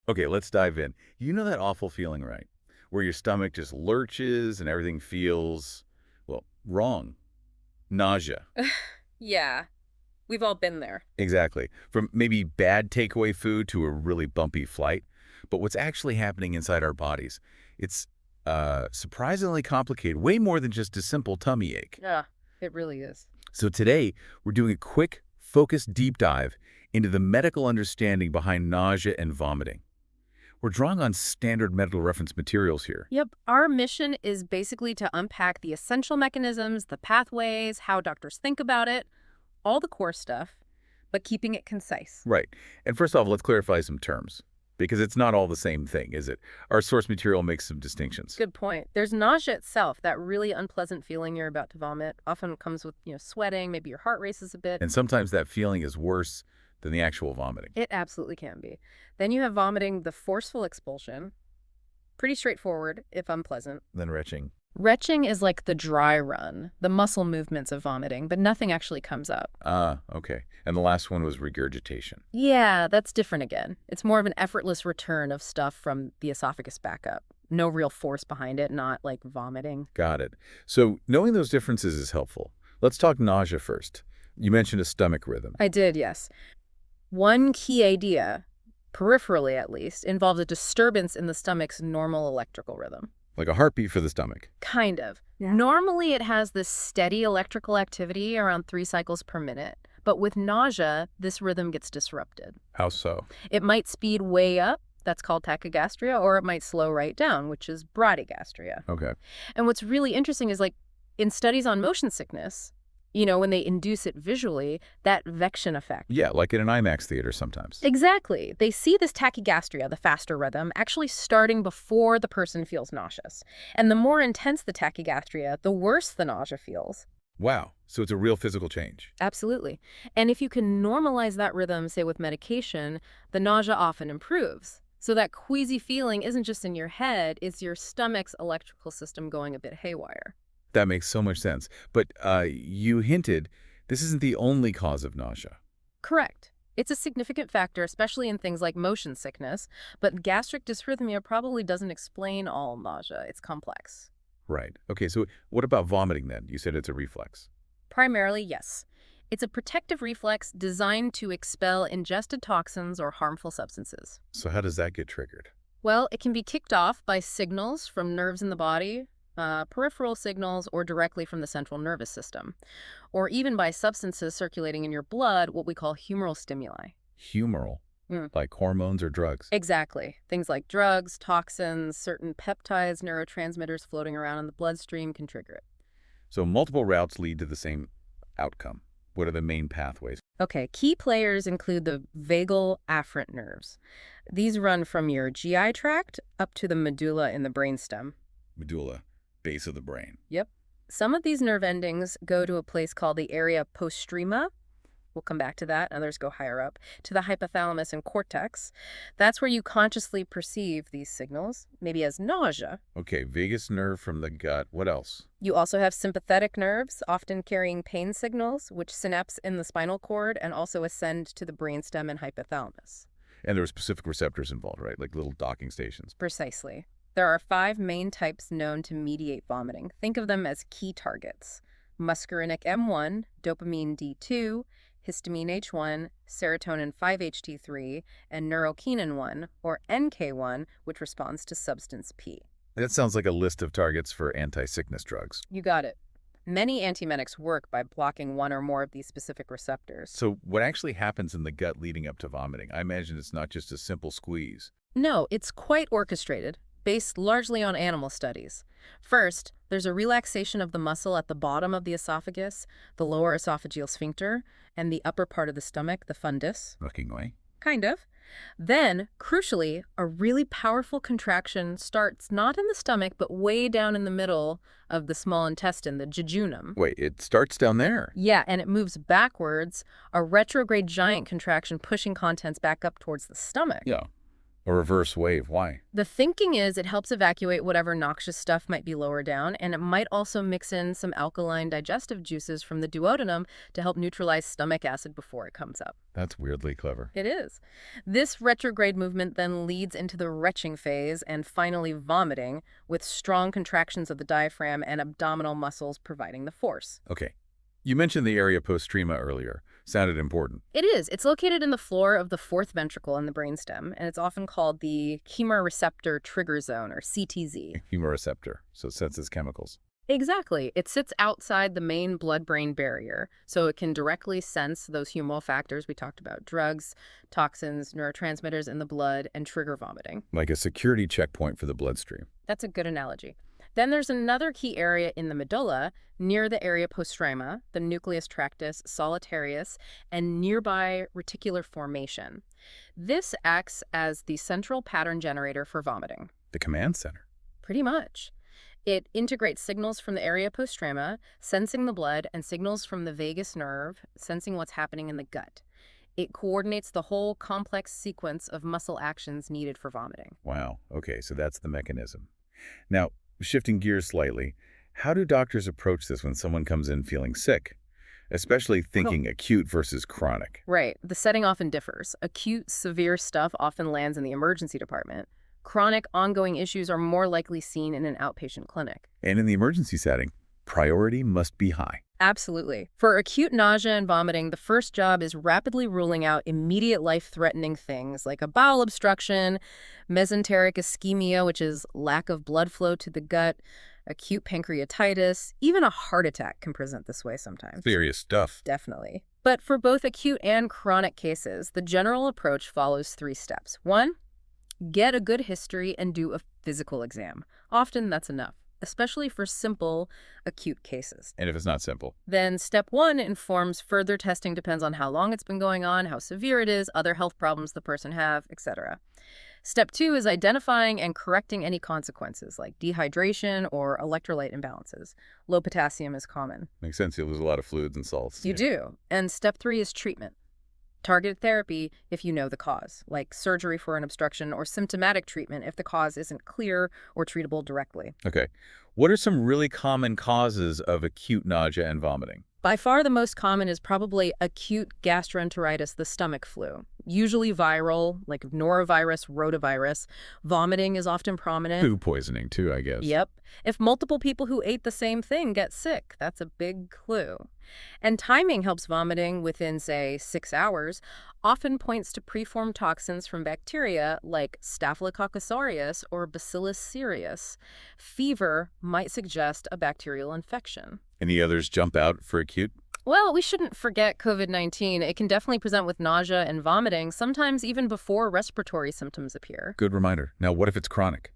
Okay, let's dive in. You know that awful feeling, right? Where your stomach just lurches and everything feels, well, wrong. Nausea. Yeah, we've all been there. Exactly. From maybe bad takeaway food to a really bumpy flight. But what's actually happening inside our bodies, it's surprisingly complicated, way more than just a simple tummy ache. Yeah, it really is. So today, we're doing a quick, focused deep dive into the medical understanding behind nausea and vomiting. We're drawing on standard medical reference materials here. Yep, our mission is basically to unpack the essential mechanisms, the pathways, how doctors think about it, all the core stuff, but keeping it concise. Right. And first off, let's clarify some terms, because it's not all the same thing, is it? Our source material makes some distinctions. Good point. There's nausea itself, that really unpleasant feeling you're about to vomit. Often comes with, sweating, maybe your heart races a bit. And sometimes that feeling is worse than the actual vomiting. It absolutely can be. Then you have vomiting, the forceful expulsion. Pretty straightforward, if unpleasant. Then retching. Retching is like the dry run, the muscle movements of vomiting, but nothing actually comes up. Ah, okay. And the last one was regurgitation. Yeah, that's different again. It's more of an effortless return of stuff from the esophagus back up. No real force behind it, not like vomiting. Got it. So knowing those differences is helpful. Let's talk nausea first. You mentioned a stomach rhythm. I did, yes. One key idea, peripherally at least, involves a disturbance in the stomach's normal electrical rhythm. Like a heartbeat for the stomach. Kind of. Yeah. Normally it has this steady electrical activity around 3 cycles per minute, but with nausea, this rhythm gets disrupted. How so? It might speed way up, that's called tachygastria, or it might slow right down, which is bradygastria. Okay. And what's really interesting is, like, in studies on motion sickness, when they induce it visually, that vection effect. Yeah, like in an IMAX theater sometimes. Exactly. They see this tachygastria, the faster rhythm, actually starting before the person feels nauseous. And the more intense the tachygastria, the worse the nausea feels. Wow. So it's a real physical change. Absolutely. And if you can normalize that rhythm, say with medication, the nausea often improves. So that queasy feeling isn't just in your head, it's your stomach's electrical system going a bit haywire. That makes so much sense. But you hinted this isn't the only cause of nausea. Correct. It's a significant factor, especially in things like motion sickness, but gastric dysrhythmia probably doesn't explain all nausea. It's complex. Right. Okay, so what about vomiting then? You said it's a reflex. Primarily, yes. It's a protective reflex designed to expel ingested toxins or harmful substances. So how does that get triggered? Well, it can be kicked off by signals from nerves in the body, peripheral signals, or directly from the central nervous system, or even by substances circulating in your blood, what we call humoral stimuli. Humoral, like hormones or drugs. Exactly. Things like drugs, toxins, certain peptides, neurotransmitters floating around in the bloodstream can trigger it. So multiple routes lead to the same outcome. What are the main pathways? Okay, key players include the vagal afferent nerves. These run from your GI tract up to the medulla in the brainstem. Medulla, base of the brain. Yep. Some of these nerve endings go to a place called the area postrema. We'll come back to that. Others go higher up, to the hypothalamus and cortex. That's where you consciously perceive these signals, maybe as nausea. Okay, vagus nerve from the gut. What else? You also have sympathetic nerves, often carrying pain signals, which synapse in the spinal cord and also ascend to the brainstem and hypothalamus. And there are specific receptors involved, right? Like little docking stations. Precisely. There are 5 main types known to mediate vomiting. Think of them as key targets: muscarinic M1, dopamine D2, histamine H1, serotonin 5-HT3, and neurokinin 1, or NK1, which responds to substance P. That sounds like a list of targets for anti-sickness drugs. You got it. Many antiemetics work by blocking one or more of these specific receptors. So what actually happens in the gut leading up to vomiting? I imagine it's not just a simple squeeze. No, it's quite orchestrated, based largely on animal studies. First, there's a relaxation of the muscle at the bottom of the esophagus, the lower esophageal sphincter, and the upper part of the stomach, the fundus. Looking away. Kind of. Then, crucially, a really powerful contraction starts not in the stomach, but way down in the middle of the small intestine, the jejunum. Wait, it starts down there. Yeah, and it moves backwards, a retrograde giant contraction pushing contents back up towards the stomach. Yeah. A reverse wave. Why? The thinking is it helps evacuate whatever noxious stuff might be lower down, and it might also mix in some alkaline digestive juices from the duodenum to help neutralize stomach acid before it comes up. That's weirdly clever. It is. This retrograde movement then leads into the retching phase and finally vomiting, with strong contractions of the diaphragm and abdominal muscles providing the force. Okay. You mentioned the area postrema earlier. Sounded important. It is. It's located in the floor of the fourth ventricle in the brainstem, and it's often called the chemoreceptor trigger zone, or CTZ. Chemoreceptor, so it senses chemicals. Exactly. It sits outside the main blood-brain barrier, so it can directly sense those humoral factors we talked about: drugs, toxins, neurotransmitters in the blood, and trigger vomiting. Like a security checkpoint for the bloodstream. That's a good analogy. Then there's another key area in the medulla, near the area postrema, the nucleus tractus, solitarius, and nearby reticular formation. This acts as the central pattern generator for vomiting. The command center. Pretty much. It integrates signals from the area postrema, sensing the blood, and signals from the vagus nerve, sensing what's happening in the gut. It coordinates the whole complex sequence of muscle actions needed for vomiting. Wow. Okay, so that's the mechanism. Now, shifting gears slightly, how do doctors approach this when someone comes in feeling sick? Especially thinking acute versus chronic. Right. The setting often differs. Acute, severe stuff often lands in the emergency department. Chronic, ongoing issues are more likely seen in an outpatient clinic. And in the emergency setting, priority must be high. Absolutely. For acute nausea and vomiting, the first job is rapidly ruling out immediate life-threatening things like a bowel obstruction, mesenteric ischemia, which is lack of blood flow to the gut, acute pancreatitis, even a heart attack can present this way sometimes. Serious stuff. Definitely. But for both acute and chronic cases, the general approach follows 3 steps. 1, get a good history and do a physical exam. Often that's enough, especially for simple, acute cases. And if it's not simple? Then step 1 informs further testing, depends on how long it's been going on, how severe it is, other health problems the person have, etc. Step 2 is identifying and correcting any consequences like dehydration or electrolyte imbalances. Low potassium is common. Makes sense. You lose a lot of fluids and salts. You do. And step 3 is treatment. Targeted therapy if you know the cause, like surgery for an obstruction, or symptomatic treatment if the cause isn't clear or treatable directly. Okay. What are some really common causes of acute nausea and vomiting? By far the most common is probably acute gastroenteritis, the stomach flu. Usually viral, like norovirus, rotavirus. Vomiting is often prominent. Food poisoning, too, I guess. Yep. If multiple people who ate the same thing get sick, that's a big clue. And timing helps vomiting within, say, 6 hours, often points to preformed toxins from bacteria like Staphylococcus aureus or Bacillus cereus. Fever might suggest a bacterial infection. Any others jump out for acute? Well, we shouldn't forget COVID-19. It can definitely present with nausea and vomiting, sometimes even before respiratory symptoms appear. Good reminder. Now, what if it's chronic?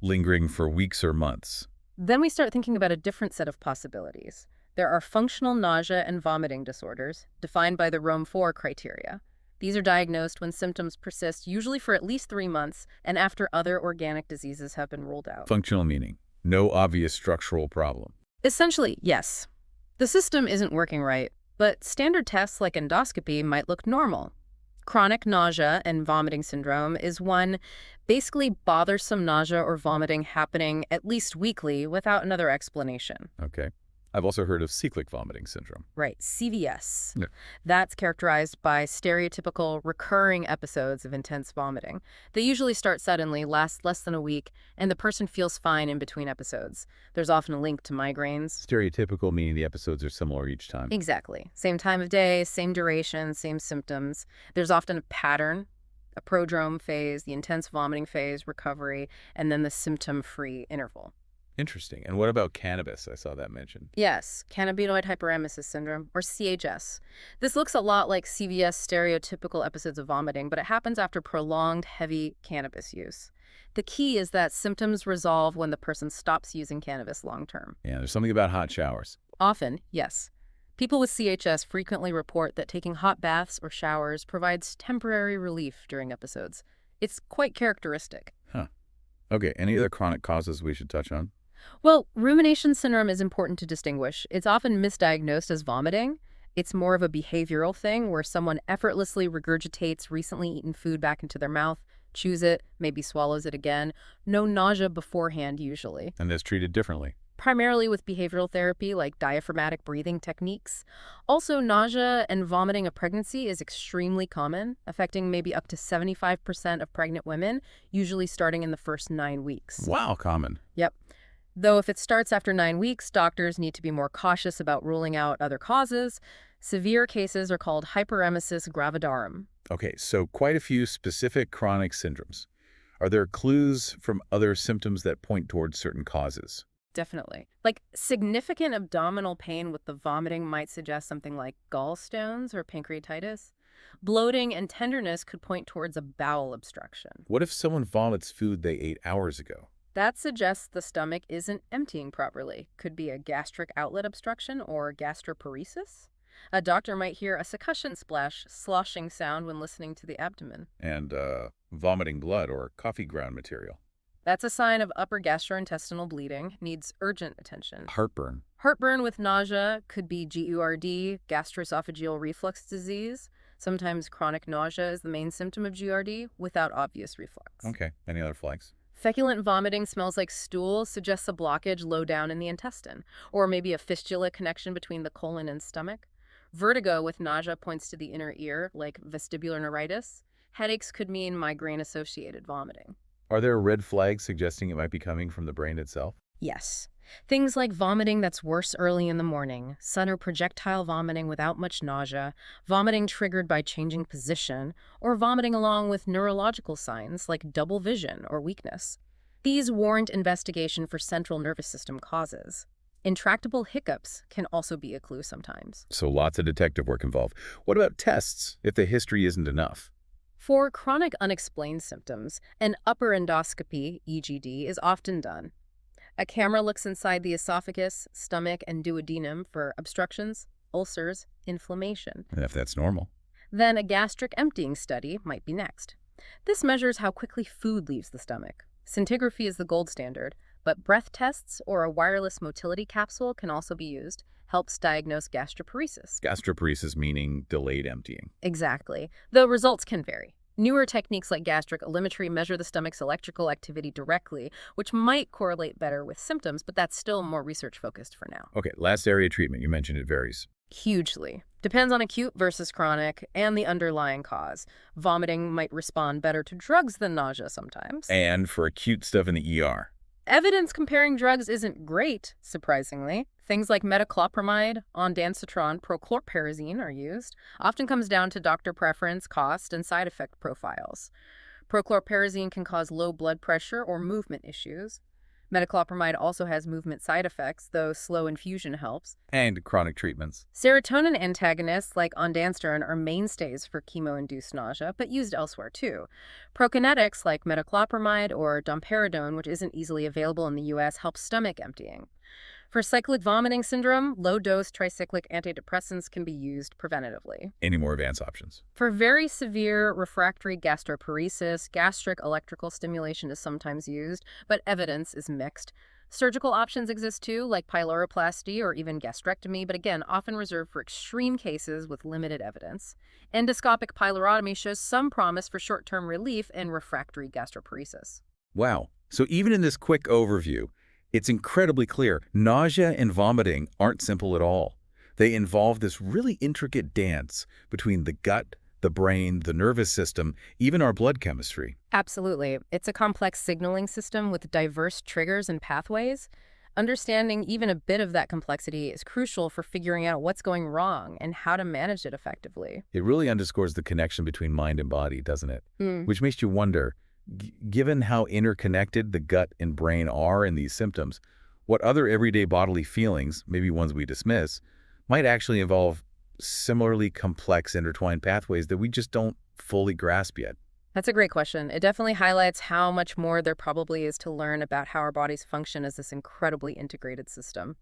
Lingering for weeks or months? Then we start thinking about a different set of possibilities. There are functional nausea and vomiting disorders, defined by the Rome-4 criteria. These are diagnosed when symptoms persist, usually for at least 3 months, and after other organic diseases have been ruled out. Functional meaning no obvious structural problem. Essentially, yes. The system isn't working right, but standard tests like endoscopy might look normal. Chronic nausea and vomiting syndrome is one basically bothersome nausea or vomiting happening at least weekly without another explanation. Okay. I've also heard of cyclic vomiting syndrome. Right, CVS. Yeah. That's characterized by stereotypical recurring episodes of intense vomiting. They usually start suddenly, last less than a week, and the person feels fine in between episodes. There's often a link to migraines. Stereotypical meaning the episodes are similar each time. Exactly. Same time of day, same duration, same symptoms. There's often a pattern, a prodrome phase, the intense vomiting phase, recovery, and then the symptom-free interval. Interesting. And what about cannabis? I saw that mentioned. Yes, cannabinoid hyperemesis syndrome, or CHS. This looks a lot like CVS stereotypical episodes of vomiting, but it happens after prolonged, heavy cannabis use. The key is that symptoms resolve when the person stops using cannabis long-term. Yeah, there's something about hot showers. Often, yes. People with CHS frequently report that taking hot baths or showers provides temporary relief during episodes. It's quite characteristic. Huh. Okay, any other chronic causes we should touch on? Well, rumination syndrome is important to distinguish. It's often misdiagnosed as vomiting. It's more of a behavioral thing where someone effortlessly regurgitates recently eaten food back into their mouth, chews it, maybe swallows it again. No nausea beforehand, usually. And that's treated differently. Primarily with behavioral therapy like diaphragmatic breathing techniques. Also, nausea and vomiting of pregnancy is extremely common, affecting maybe up to 75% of pregnant women, usually starting in the first 9 weeks. Wow, common. Yep. Though if it starts after 9 weeks, doctors need to be more cautious about ruling out other causes. Severe cases are called hyperemesis gravidarum. Okay, so quite a few specific chronic syndromes. Are there clues from other symptoms that point towards certain causes? Definitely. Like significant abdominal pain with the vomiting might suggest something like gallstones or pancreatitis. Bloating and tenderness could point towards a bowel obstruction. What if someone vomits food they ate hours ago? That suggests the stomach isn't emptying properly. Could be a gastric outlet obstruction or gastroparesis. A doctor might hear a succussion splash, sloshing sound when listening to the abdomen. And vomiting blood or coffee ground material. That's a sign of upper gastrointestinal bleeding, needs urgent attention. Heartburn. Heartburn with nausea could be GERD, gastroesophageal reflux disease. Sometimes chronic nausea is the main symptom of GERD without obvious reflux. Okay, any other flags? Feculent vomiting smells like stool suggests a blockage low down in the intestine, or maybe a fistula connection between the colon and stomach. Vertigo with nausea points to the inner ear, like vestibular neuritis. Headaches could mean migraine-associated vomiting. Are there red flags suggesting it might be coming from the brain itself? Yes. Things like vomiting that's worse early in the morning, sudden or projectile vomiting without much nausea, vomiting triggered by changing position, or vomiting along with neurological signs like double vision or weakness. These warrant investigation for central nervous system causes. Intractable hiccups can also be a clue sometimes. So lots of detective work involved. What about tests if the history isn't enough? For chronic unexplained symptoms, an upper endoscopy, EGD, is often done. A camera looks inside the esophagus, stomach, and duodenum for obstructions, ulcers, inflammation. And if that's normal. Then a gastric emptying study might be next. This measures how quickly food leaves the stomach. Scintigraphy is the gold standard, but breath tests or a wireless motility capsule can also be used. Helps diagnose gastroparesis. Gastroparesis meaning delayed emptying. Exactly. The results can vary. Newer techniques like gastric allometry measure the stomach's electrical activity directly, which might correlate better with symptoms, but that's still more research-focused for now. Okay, last area of treatment. You mentioned it varies. Hugely. Depends on acute versus chronic and the underlying cause. Vomiting might respond better to drugs than nausea sometimes. And for acute stuff in the ER. Evidence comparing drugs isn't great, surprisingly. Things like metoclopramide, ondansetron, prochlorperazine are used. Often comes down to doctor preference, cost, and side effect profiles. Prochlorperazine can cause low blood pressure or movement issues. Metoclopramide also has movement side effects, though slow infusion helps. And chronic treatments. Serotonin antagonists like ondansetron are mainstays for chemo-induced nausea, but used elsewhere too. Prokinetics like metoclopramide or domperidone, which isn't easily available in the U.S., help stomach emptying. For cyclic vomiting syndrome, low-dose tricyclic antidepressants can be used preventatively. Any more advanced options? For very severe refractory gastroparesis, gastric electrical stimulation is sometimes used, but evidence is mixed. Surgical options exist too, like pyloroplasty or even gastrectomy, but again, often reserved for extreme cases with limited evidence. Endoscopic pylorotomy shows some promise for short-term relief in refractory gastroparesis. Wow. So even in this quick overview, it's incredibly clear. Nausea and vomiting aren't simple at all. They involve this really intricate dance between the gut, the brain, the nervous system, even our blood chemistry. Absolutely. It's a complex signaling system with diverse triggers and pathways. Understanding even a bit of that complexity is crucial for figuring out what's going wrong and how to manage it effectively. It really underscores the connection between mind and body, doesn't it? Which makes you wonder, given how interconnected the gut and brain are in these symptoms, what other everyday bodily feelings, maybe ones we dismiss, might actually involve similarly complex intertwined pathways that we just don't fully grasp yet? That's a great question. It definitely highlights how much more there probably is to learn about how our bodies function as this incredibly integrated system.